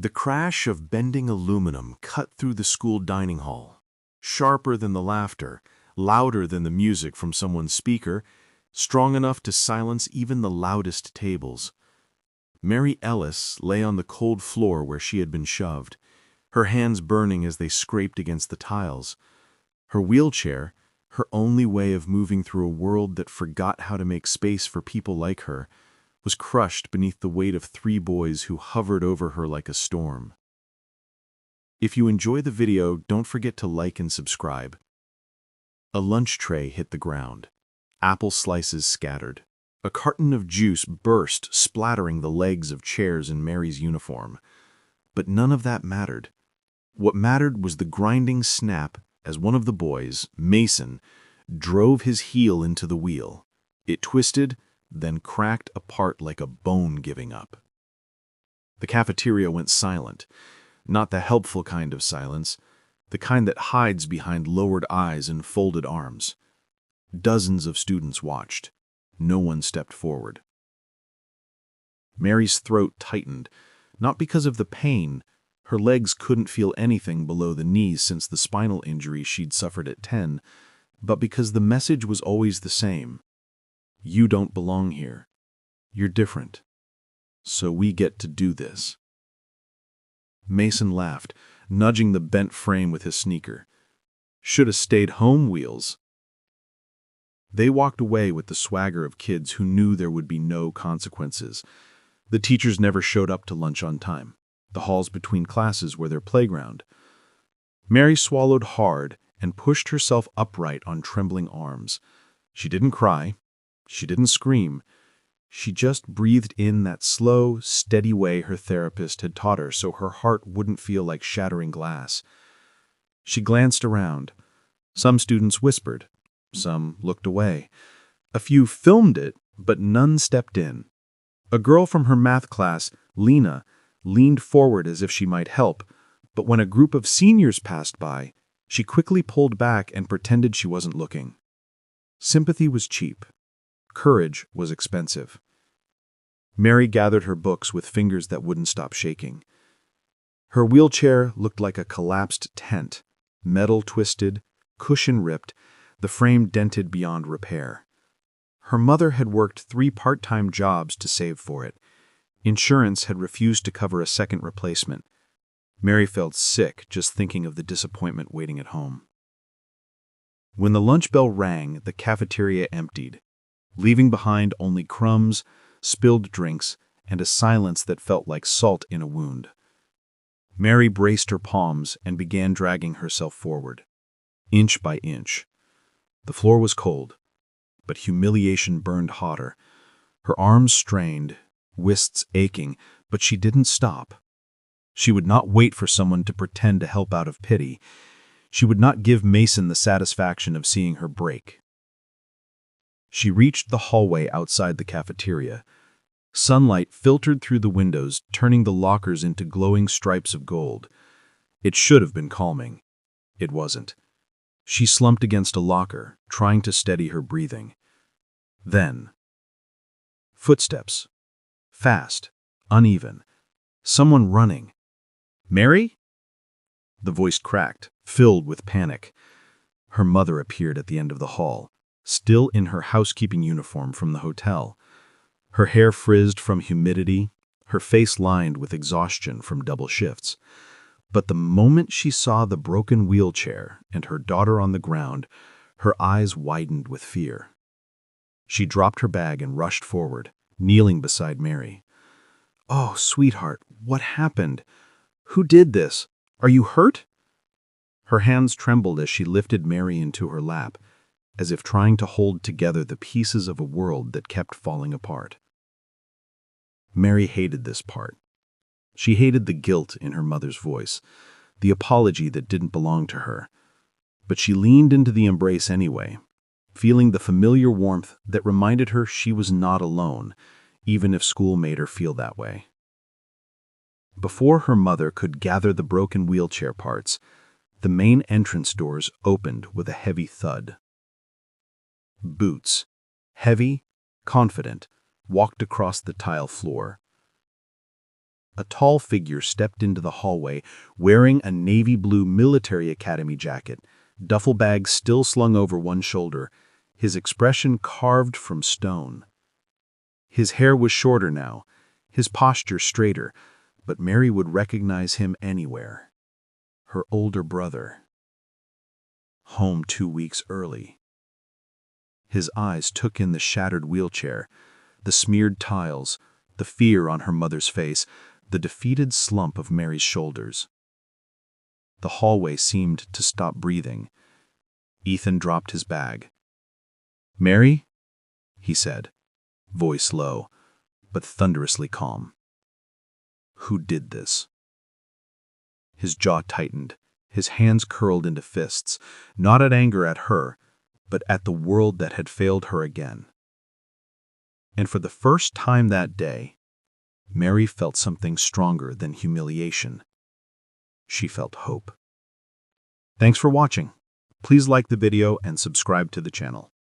The crash of bending aluminum cut through the school dining hall, sharper than the laughter, louder than the music from someone's speaker, strong enough to silence even the loudest tables. Mary Ellis lay on the cold floor where she had been shoved, her hands burning as they scraped against the tiles. Her wheelchair, her only way of moving through a world that forgot how to make space for people like her, was crushed beneath the weight of 3 boys who hovered over her like a storm. If you enjoy the video, don't forget to like and subscribe. A lunch tray hit the ground. Apple slices scattered. A carton of juice burst, splattering the legs of chairs in Mary's uniform. But none of that mattered. What mattered was the grinding snap as one of the boys, Mason, drove his heel into the wheel. It twisted, then cracked apart like a bone giving up. The cafeteria went silent, not the helpful kind of silence, the kind that hides behind lowered eyes and folded arms. Dozens of students watched. No one stepped forward. Mary's throat tightened, not because of the pain. Her legs couldn't feel anything below the knees since the spinal injury she'd suffered at 10, but because the message was always the same. You don't belong here. You're different. So we get to do this. Mason laughed, nudging the bent frame with his sneaker. Should have stayed home, Wheels. They walked away with the swagger of kids who knew there would be no consequences. The teachers never showed up to lunch on time. The halls between classes were their playground. Mary swallowed hard and pushed herself upright on trembling arms. She didn't cry. She didn't scream. She just breathed in that slow, steady way her therapist had taught her so her heart wouldn't feel like shattering glass. She glanced around. Some students whispered. Some looked away. A few filmed it, but none stepped in. A girl from her math class, Lena, leaned forward as if she might help, but when a group of seniors passed by, she quickly pulled back and pretended she wasn't looking. Sympathy was cheap. Courage was expensive. Mary gathered her books with fingers that wouldn't stop shaking. Her wheelchair looked like a collapsed tent, metal twisted, cushion ripped, the frame dented beyond repair. Her mother had worked 3 part-time jobs to save for it. Insurance had refused to cover a second replacement. Mary felt sick just thinking of the disappointment waiting at home. When the lunch bell rang, the cafeteria emptied, leaving behind only crumbs, spilled drinks, and a silence that felt like salt in a wound. Mary braced her palms and began dragging herself forward, inch by inch. The floor was cold, but humiliation burned hotter. Her arms strained, wrists aching, but she didn't stop. She would not wait for someone to pretend to help out of pity. She would not give Mason the satisfaction of seeing her break. She reached the hallway outside the cafeteria. Sunlight filtered through the windows, turning the lockers into glowing stripes of gold. It should have been calming. It wasn't. She slumped against a locker, trying to steady her breathing. Then, footsteps. Fast, uneven. Someone running. "Mary?" The voice cracked, filled with panic. Her mother appeared at the end of the hall, still in her housekeeping uniform from the hotel. Her hair frizzed from humidity, her face lined with exhaustion from double shifts. But the moment she saw the broken wheelchair and her daughter on the ground, her eyes widened with fear. She dropped her bag and rushed forward, kneeling beside Mary. "Oh, sweetheart, what happened? Who did this? Are you hurt?" Her hands trembled as she lifted Mary into her lap, as if trying to hold together the pieces of a world that kept falling apart. Mary hated this part. She hated the guilt in her mother's voice, the apology that didn't belong to her. But she leaned into the embrace anyway, feeling the familiar warmth that reminded her she was not alone, even if school made her feel that way. Before her mother could gather the broken wheelchair parts, the main entrance doors opened with a heavy thud. Boots, heavy, confident, walked across the tile floor. A tall figure stepped into the hallway, wearing a navy blue military academy jacket, duffel bag still slung over one shoulder, his expression carved from stone. His hair was shorter now, his posture straighter, but Mary would recognize him anywhere. Her older brother. Home 2 weeks early. His eyes took in the shattered wheelchair, the smeared tiles, the fear on her mother's face, the defeated slump of Mary's shoulders. The hallway seemed to stop breathing. Ethan dropped his bag. "Mary?" he said, voice low, but thunderously calm. "Who did this?" His jaw tightened, his hands curled into fists, not at anger at her, but at the world that had failed her again. And for the first time that day, Mary felt something stronger than humiliation. She felt hope. Thanks for watching. Please like the video and subscribe to the channel.